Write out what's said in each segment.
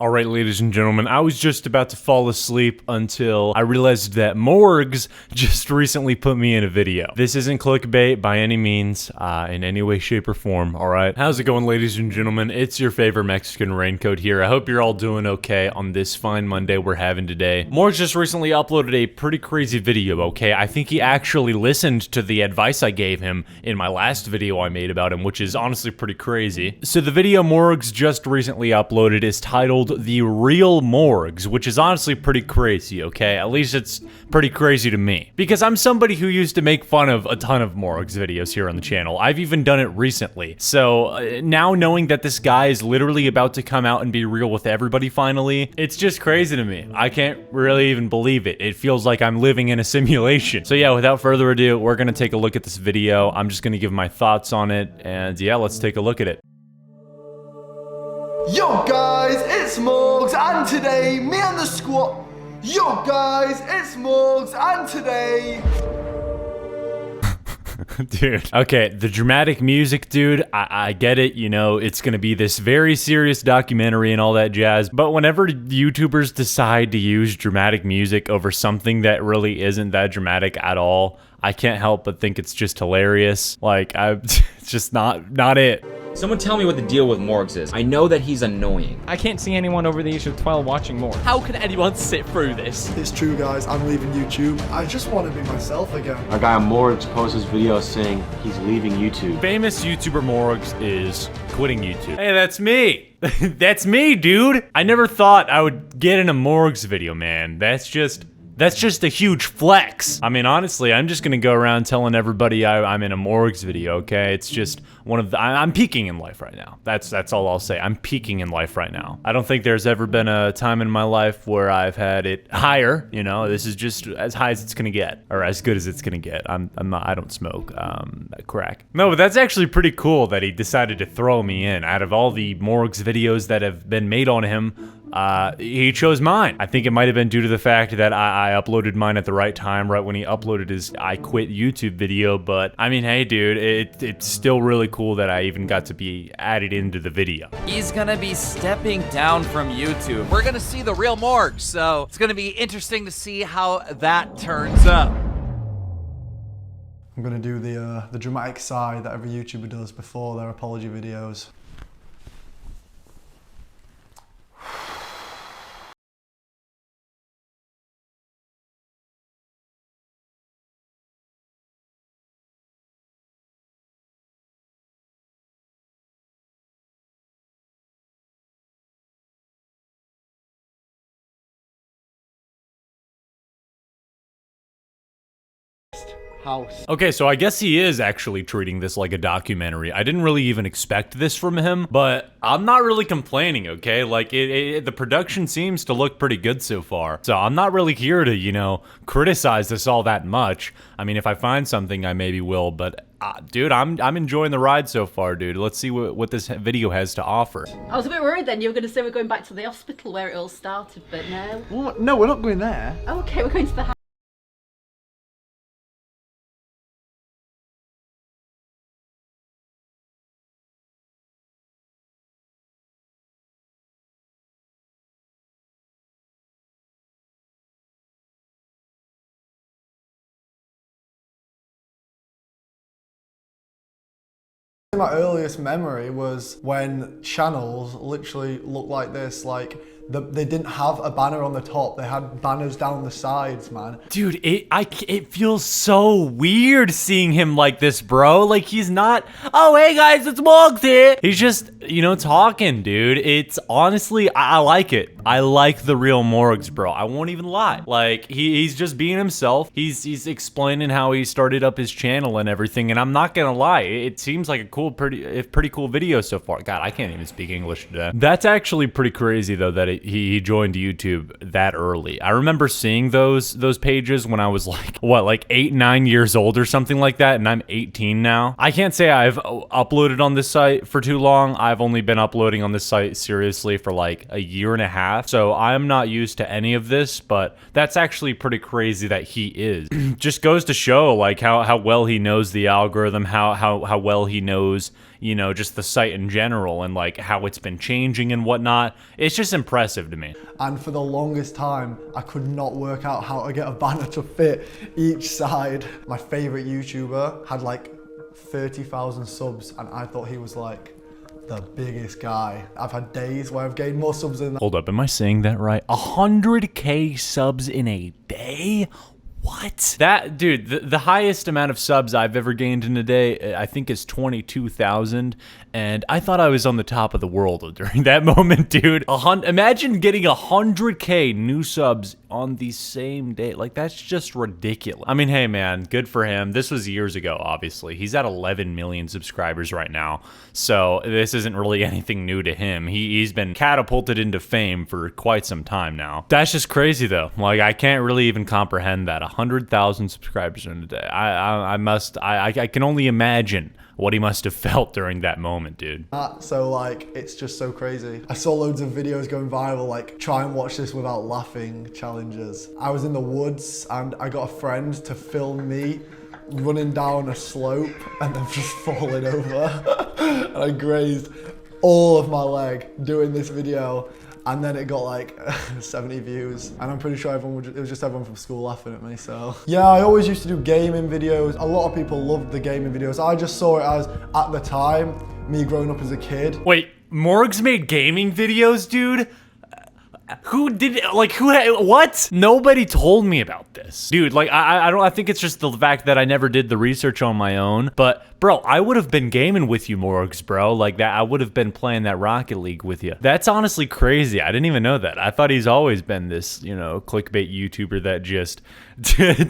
Alright, ladies and gentlemen, I was just about to fall asleep until I realized that Morgz just recently put me in a video. This isn't clickbait by any means, in any way, shape, or form, alright? How's it going, ladies and gentlemen? It's your favorite Mexican raincoat here. I hope you're all doing okay on this fine Monday we're having today. Morgz just recently uploaded a pretty crazy video, okay? I think he actually listened to the advice I gave him in my last video I made about him, which is honestly pretty crazy. So the video Morgz just recently uploaded is titled The Real Morgz, which is honestly pretty crazy, okay? At least it's pretty crazy to me. Because I'm somebody who used to make fun of a ton of Morgz videos here on the channel. I've even done it recently. So now knowing that this guy is literally about to come out and be real with everybody finally, it's just crazy to me. I can't really even believe it. It feels like I'm living in a simulation. So yeah, without further ado, we're gonna take a look at this video. I'm just gonna give my thoughts on it, and yeah, let's take a look at it. Yo guys, it's Morgz, and today, me and the squad. Yo guys, it's Morgz, and today... Dude. Okay, the dramatic music, dude, I get it, you know, it's gonna be this very serious documentary and all that jazz, but whenever YouTubers decide to use dramatic music over something that really isn't that dramatic at all, I can't help but think it's just hilarious. Like, it's just not it. Someone tell me what the deal with Morgz is. I know that he's annoying. I can't see anyone over the age of 12 watching more. How can anyone sit through this? It's true guys, I'm leaving YouTube. I just want to be myself again. Our guy Morgz posts his video saying he's leaving YouTube. Famous YouTuber Morgz is quitting YouTube. Hey, that's me. That's me, dude. I never thought I would get in a Morgz video, man. That's just a huge flex. I mean, honestly, I'm just gonna go around telling everybody I'm in a Morgz video, okay? It's just one of the, I'm peaking in life right now. That's all I'll say. I'm peaking in life right now. I don't think there's ever been a time in my life where I've had it higher, you know? This is just as high as it's gonna get, or as good as it's gonna get. I don't smoke, crack. No, but that's actually pretty cool that he decided to throw me in. Out of all the Morgz videos that have been made on him, he chose mine. I think it might have been due to the fact that I uploaded mine at the right time, right when he uploaded his I quit YouTube video, but I mean, hey dude, it's still really cool that I even got to be added into the video. He's gonna be stepping down from YouTube. We're gonna see the real Morgz, so it's gonna be interesting to see how that turns up. I'm gonna do the dramatic sigh that every YouTuber does before their apology videos. House. Okay, so I guess he is actually treating this like a documentary. I didn't really even expect this from him, but I'm not really complaining, okay? Like, the production seems to look pretty good so far. So I'm not really here to, you know, criticize this all that much. I mean, if I find something, I maybe will, but dude, I'm enjoying the ride so far, dude. Let's see what this video has to offer. I was a bit worried then you were going to say we're going back to the hospital where it all started, but no. What? No, we're not going there. Okay, we're going to the house. My earliest memory was when channels literally looked like this, like they didn't have a banner on the top, they had banners down the sides, man. Dude, it feels so weird seeing him like this, bro. Like, he's not, oh, hey guys, it's Morgz here. He's just, you know, talking, dude. It's honestly, I like it. I like the real Morgz, bro. I won't even lie. Like, he's just being himself. He's explaining how he started up his channel and everything, and I'm not gonna lie, it seems like a pretty cool video so far. God, I can't even speak English today. That's actually pretty crazy though, that he joined YouTube that early. I remember seeing those pages when I was like, what, like 8-9 years old or something like that, and I'm 18 now. I can't say I've uploaded on this site for too long. I've only been uploading on this site seriously for like a year and a half, so I'm not used to any of this, but that's actually pretty crazy that he is. Just goes to show like how well he knows the algorithm, how well he knows, you know, just the site in general and like how it's been changing and whatnot. It's just impressive to me. And for the longest time, I could not work out how to get a banner to fit each side. My favorite YouTuber had like 30,000 subs, and I thought he was like the biggest guy. I've had days where I've gained more subs than that. Hold up, am I saying that right? 100K subs in a day? What? That, dude, the highest amount of subs I've ever gained in a day, I think is 22,000, and I thought I was on the top of the world during that moment, dude. Imagine getting 100K new subs on the same day. Like, that's just ridiculous. I mean, hey, man, good for him. This was years ago, obviously. He's at 11 million subscribers right now, so this isn't really anything new to him. He's been catapulted into fame for quite some time now. That's just crazy, though. Like, I can't really even comprehend that. 100,000 subscribers in a day. I can only imagine what he must have felt during that moment, dude. So like, it's just so crazy. I saw loads of videos going viral, like try and watch this without laughing challenges. I was in the woods and I got a friend to film me running down a slope and then just falling over. And I grazed all of my leg doing this video. And then it got like 70 views. And I'm pretty sure it was just everyone from school laughing at me, so. Yeah, I always used to do gaming videos. A lot of people loved the gaming videos. I just saw it as, at the time, me growing up as a kid. Wait, Morgz made gaming videos, dude? Who did, like, what? Nobody told me about this. Dude, like, I think it's just the fact that I never did the research on my own. But, bro, I would have been gaming with you, Morgz, bro. Like, that, I would have been playing that Rocket League with you. That's honestly crazy. I didn't even know that. I thought he's always been this, you know, clickbait YouTuber that just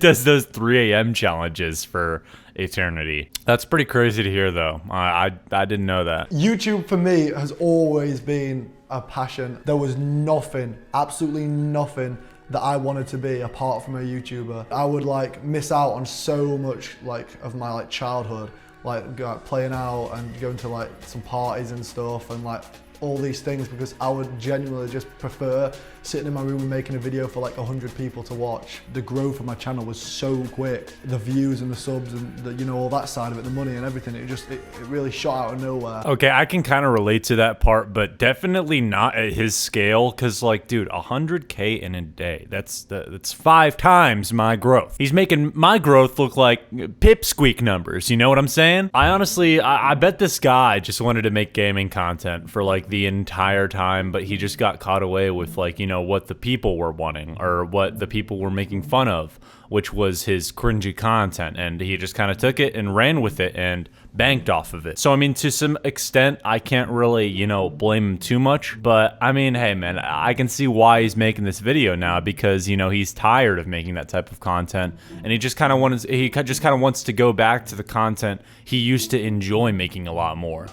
does those 3 a.m. challenges for eternity. That's pretty crazy to hear, though. I didn't know that. YouTube, for me, has always been a passion. There was nothing, absolutely nothing that I wanted to be apart from a YouTuber. I would like miss out on so much like of my like childhood, like playing out and going to like some parties and stuff and like all these things, because I would genuinely just prefer sitting in my room and making a video for like 100 people to watch. The growth of my channel was so quick. The views and the subs and the, you know, all that side of it, the money and everything, it really shot out of nowhere. Okay, I can kind of relate to that part, but definitely not at his scale, because like, dude, 100K in a day, that's 5 times my growth. He's making my growth look like pipsqueak numbers, you know what I'm saying? I honestly, I bet this guy just wanted to make gaming content for like the entire time, but he just got caught away with like, you know, what the people were wanting or what the people were making fun of, which was his cringy content, and he just kind of took it and ran with it and banked off of it. So I mean, to some extent, I can't really, you know, blame him too much, but I mean, hey man, I can see why he's making this video now, because, you know, he's tired of making that type of content, and he just kind of wants to go back to the content he used to enjoy making a lot more.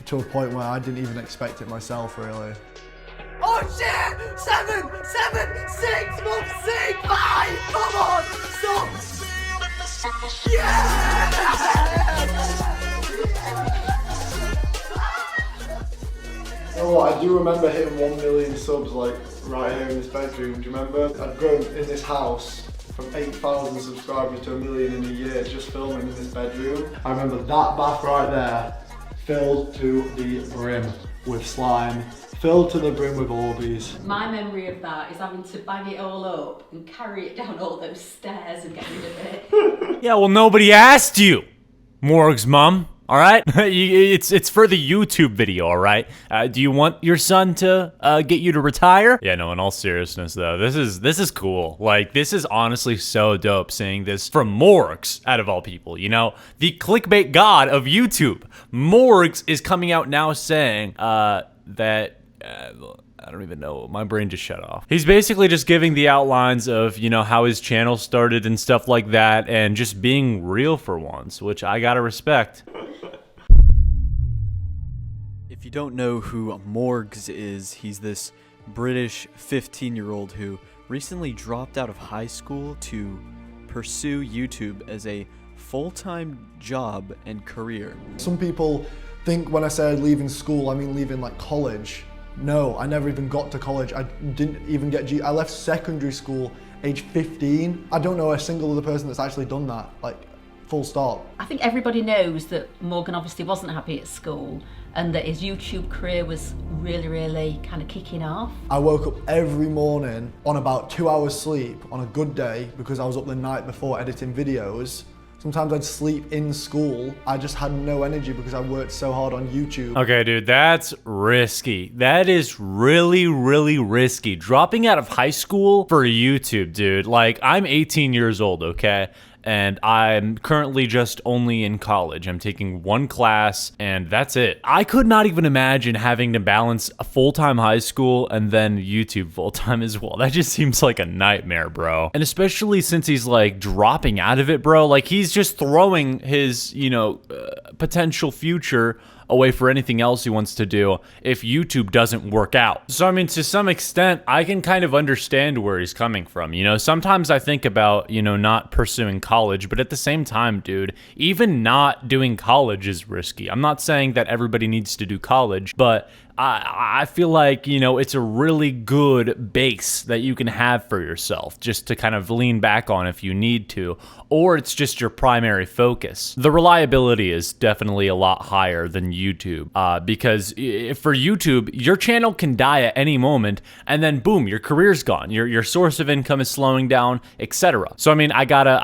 To a point where I didn't even expect it myself, really. Oh shit! 7, 6, move 6, 5! Come on! Stop! Yeah! You know what, I do remember hitting 1 million subs like right here in this bedroom. Do you remember? I'd grown in this house from 8,000 subscribers to 1 million in a year just filming in this bedroom. I remember that bath right there filled to the brim with slime. Filled to the brim with Orbeez. My memory of that is having to bag it all up and carry it down all those stairs and get rid of it. Yeah, well, nobody asked you, Morgz mom. All right, it's for the YouTube video. All right. Do you want your son to get you to retire? Yeah, no. In all seriousness, though, this is cool. Like, this is honestly so dope. Seeing this from Morgz, out of all people, you know, the clickbait god of YouTube. Morgz is coming out now saying that. I don't even know. My brain just shut off. He's basically just giving the outlines of, you know, how his channel started and stuff like that, and just being real for once, which I gotta respect. If you don't know who Morgz is, he's this British 15-year-old who recently dropped out of high school to pursue YouTube as a full-time job and career. Some people think when I say leaving school, I mean leaving like college. No, I never even got to college. I didn't even get I left secondary school age 15. I don't know a single other person that's actually done that. Like, full stop. I think everybody knows that Morgan obviously wasn't happy at school and that his YouTube career was really kind of kicking off. I woke up every morning on about 2 hours sleep on a good day because I was up the night before editing videos. Sometimes I'd sleep in school. I just had no energy because I worked so hard on YouTube. Okay, dude, that's risky. That is really risky. Dropping out of high school for YouTube, dude. Like, I'm 18 years old, okay? And I'm currently just only in college. I'm taking one class and that's it. I could not even imagine having to balance a full-time high school and then YouTube full-time as well. That just seems like a nightmare, bro. And especially since he's like dropping out of it, bro. Like he's just throwing his, you know, potential future away for anything else he wants to do if YouTube doesn't work out. So, I mean, to some extent, I can kind of understand where he's coming from. You know, sometimes I think about, you know, not pursuing college, but at the same time, dude, even not doing college is risky. I'm not saying that everybody needs to do college, but I feel like, you know, it's a really good base that you can have for yourself just to kind of lean back on if you need to, or it's just your primary focus. The reliability is definitely a lot higher than YouTube because for YouTube, your channel can die at any moment and then boom, your career's gone. Your source of income is slowing down, etc. So, I mean, I gotta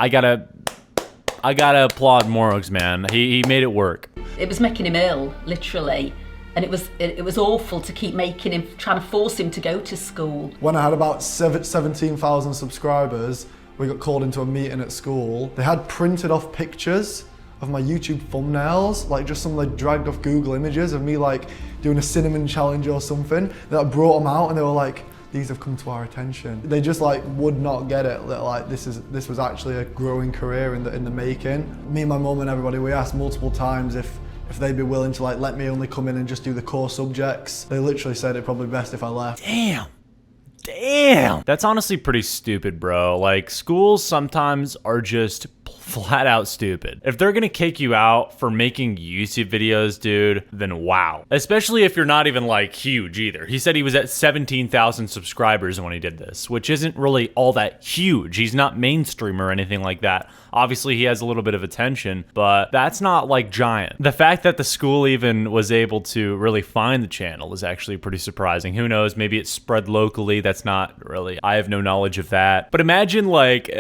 applaud Morgz, man. He made it work. It was making him ill, literally. And it was awful to keep making him, trying to force him to go to school. When I had about 17,000 subscribers, we got called into a meeting at school. They had printed off pictures of my YouTube thumbnails, like just some like dragged off Google images of me like doing a cinnamon challenge or something. That brought them out and they were like, these have come to our attention. They just like would not get it that like this was actually a growing career in the making. Me and my mum and everybody, we asked multiple times if they'd be willing to like let me only come in and just do the core subjects. They literally said it'd probably best if I left. Damn. That's honestly pretty stupid, bro. Like, schools sometimes are just flat out stupid. If they're gonna kick you out for making YouTube videos, dude, then wow. Especially if you're not even like huge either. He said he was at 17,000 subscribers when he did this, which isn't really all that huge. He's not mainstream or anything like that. Obviously, he has a little bit of attention, but that's not like giant. The fact that the school even was able to really find the channel is actually pretty surprising. Who knows, maybe it spread locally. That's not really, I have no knowledge of that. But imagine like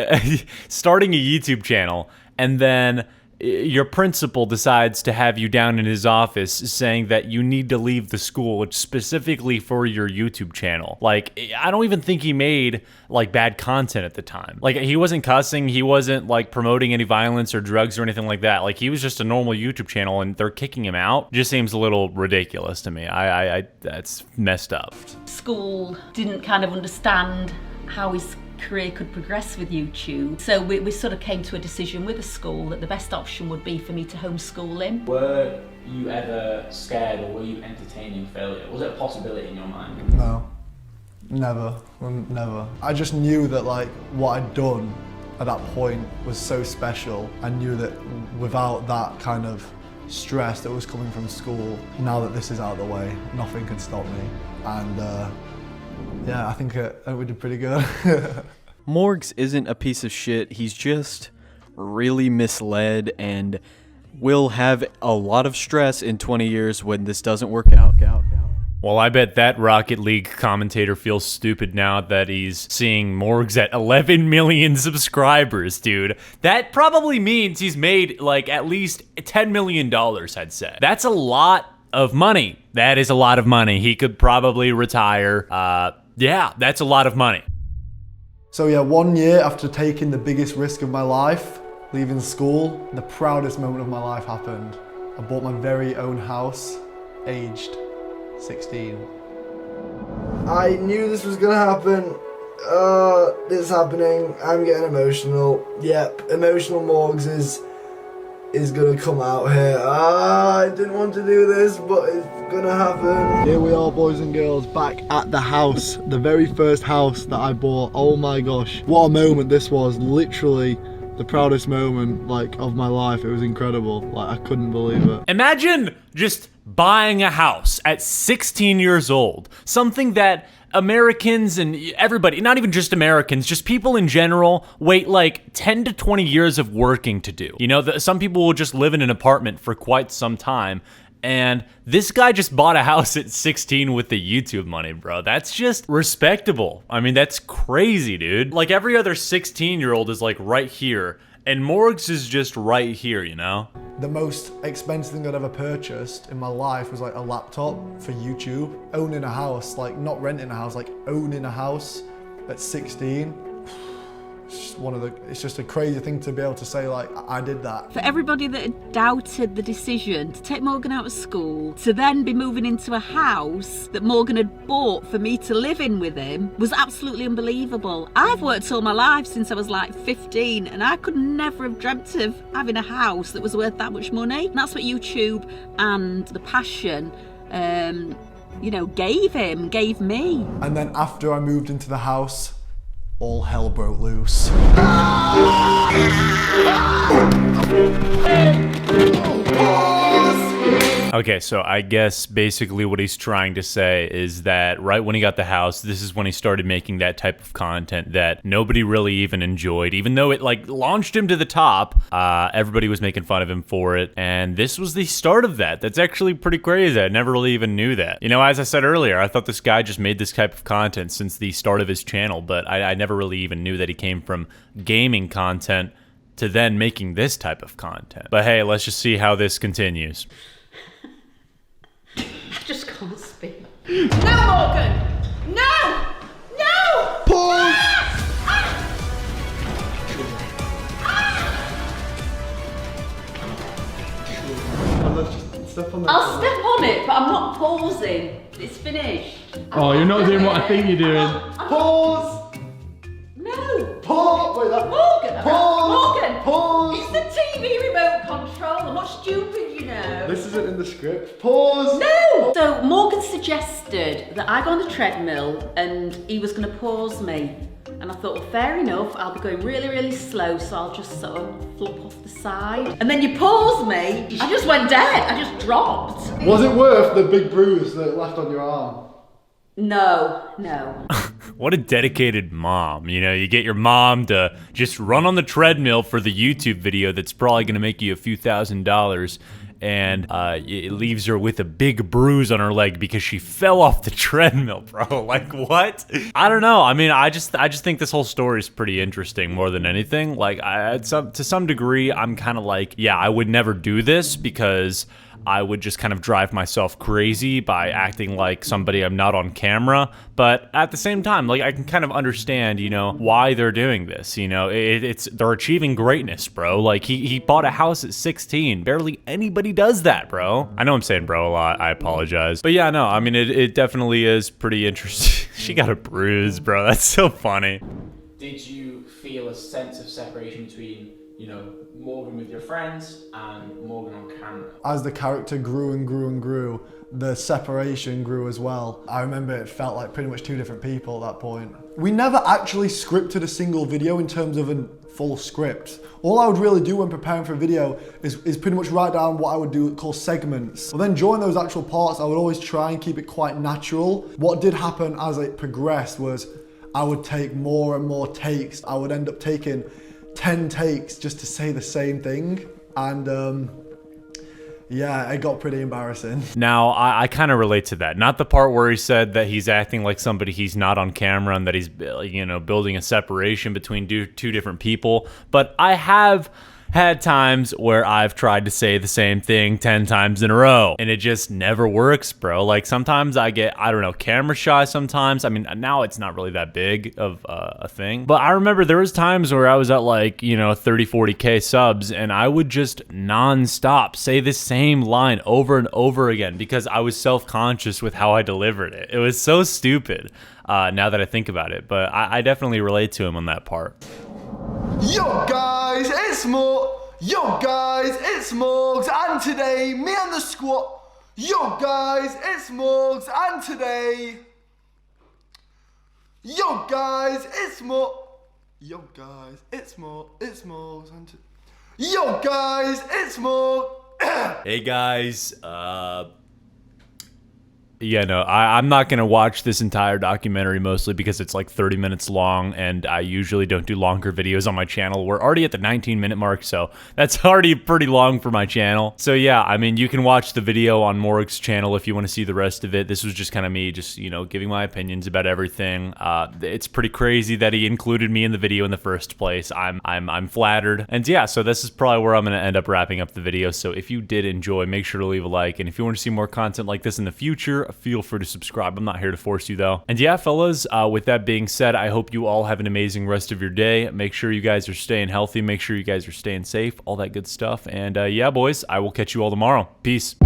starting a YouTube channel and then your principal decides to have you down in his office saying that you need to leave the school specifically for your YouTube channel. Like, I don't even think he made like bad content at the time. Like, he wasn't cussing, he wasn't like promoting any violence or drugs or anything like that. Like, he was just a normal YouTube channel and they're kicking him out. Just seems a little ridiculous to me. That's messed up. School didn't kind of understand how his career could progress with YouTube. So we sort of came to a decision with the school that the best option would be for me to homeschool him. Were you ever scared or were you entertaining failure? Was it a possibility in your mind? No, never. I just knew that like what I'd done at that point was so special. I knew that without that kind of stress that was coming from school, now that this is out of the way, nothing can stop me. And yeah, I think we did pretty good. Morgz isn't a piece of shit. He's just really misled and will have a lot of stress in 20 years when this doesn't work out. Well, I bet that Rocket League commentator feels stupid now that he's seeing Morgz at 11 million subscribers, dude. That probably means he's made like at least $10 million, I'd say. That's a lot of money. That is a lot of money. He could probably retire. Yeah, that's a lot of money. So yeah, 1 year after taking the biggest risk of my life, leaving school, the proudest moment of my life happened. I bought my very own house, aged 16. I knew this was gonna happen. This is happening. I'm getting emotional. Yep, emotional Morgz is gonna come out here. I didn't want to do this, but it's gonna happen. Here we are, boys and girls, back at the house, the very first house that I bought. Oh my gosh, what a moment this was. Literally the proudest moment like of my life. It was incredible. Like, I couldn't believe it. Imagine just buying a house at 16 years old, something that Americans and everybody, not even just Americans, just people in general, wait like 10 to 20 years of working to do. You know, some people will just live in an apartment for quite some time. And this guy just bought a house at 16 with the YouTube money, bro. That's just respectable. I mean, that's crazy, dude. Like every other 16-year-old is like right here. And Morgz is just right here, you know? The most expensive thing I'd ever purchased in my life was like a laptop for YouTube. Owning a house, like not renting a house, like owning a house at 16. It's just a crazy thing to be able to say, like, I did that. For everybody that had doubted the decision to take Morgan out of school, to then be moving into a house that Morgan had bought for me to live in with him, was absolutely unbelievable. I've worked all my life since I was like 15, and I could never have dreamt of having a house that was worth that much money. And that's what YouTube and the passion, you know, gave me. And then after I moved into the house, all hell broke loose. Okay, so I guess basically what he's trying to say is that right when he got the house, this is when he started making that type of content that nobody really even enjoyed, even though it like launched him to the top. Everybody was making fun of him for it, and this was the start of that. That's actually pretty crazy. I never really even knew that. You know, as I said earlier, I thought this guy just made this type of content since the start of his channel, but I never really even knew that he came from gaming content to then making this type of content. But hey, let's just see how this continues. I just can't speak. No, Morgan! No! No! Pause! I'll step on it, but I'm not pausing. It's finished. Oh, you're not doing what I think you're doing. Pause! No! Pause! Wait, that... Morgan! Pause! Morgan! Pause! It's the TV remote control. I'm not stupid, you know. This isn't in the script. Pause! No! So Morgan suggested that I go on the treadmill and he was going to pause me. And I thought, well, fair enough, I'll be going really, really slow, so I'll just sort of flop off the side. And then you paused me, I just went dead, I just dropped. Was it worth the big bruise that left on your arm? No, no. What a dedicated mom. You know, you get your mom to just run on the treadmill for the YouTube video that's probably gonna make you a few $1,000s, and it leaves her with a big bruise on her leg because she fell off the treadmill, bro. Like, what? I don't know. I mean, I just think this whole story is pretty interesting more than anything. Like, to some degree, I'm kind of like, yeah, I would never do this because I would just kind of drive myself crazy by acting like somebody I'm not on camera. But at the same time, like, I can kind of understand, you know, why they're doing this. You know, they're achieving greatness, bro. Like, he bought a house at 16. Barely anybody does that, bro. I know I'm saying bro a lot. I apologize. But yeah, no, I mean, it definitely is pretty interesting. She got a bruise, bro. That's so funny. Did you feel a sense of separation between, you know, Morgan with your friends and Morgan on camera? As the character grew and grew and grew, the separation grew as well. I remember it felt like pretty much two different people at that point. We never actually scripted a single video in terms of a full script. All I would really do when preparing for a video is pretty much write down what I would do, call segments. But then during those actual parts, I would always try and keep it quite natural. What did happen as it progressed was I would take more and more takes. I would end up taking 10 takes just to say the same thing, and yeah, it got pretty embarrassing. Now, I kind of relate to that. Not the part where he said that he's acting like somebody he's not on camera and that he's, you know, building a separation between two different people, but I have had times where I've tried to say the same thing 10 times in a row, and it just never works, bro. Like, sometimes I get, I don't know, camera shy sometimes. I mean, now it's not really that big of a thing, but I remember there was times where I was at, like, you know, 30, 40K subs, and I would just non-stop say the same line over and over again because I was self-conscious with how I delivered it. It was so stupid now that I think about it, but I definitely relate to him on that part. Yo guys, it's Morgz, and today, me and the squad. Yo guys, it's Morgz, and today. Yo guys, it's Morgz, and Yo guys, it's Morgz. Hey guys, Yeah, no, I'm not going to watch this entire documentary, mostly because it's like 30 minutes long, and I usually don't do longer videos on my channel. We're already at the 19-minute mark, so that's already pretty long for my channel. So yeah, I mean, you can watch the video on Morgz's channel if you want to see the rest of it. This was just kind of me just, you know, giving my opinions about everything. It's pretty crazy that he included me in the video in the first place. I'm flattered. And yeah, so this is probably where I'm going to end up wrapping up the video. So if you did enjoy, make sure to leave a like, and if you want to see more content like this in the future, feel free to subscribe. I'm not here to force you though. And yeah, fellas, with that being said, I hope you all have an amazing rest of your day. Make sure you guys are staying healthy. Make sure you guys are staying safe, all that good stuff. And yeah, boys, I will catch you all tomorrow. Peace.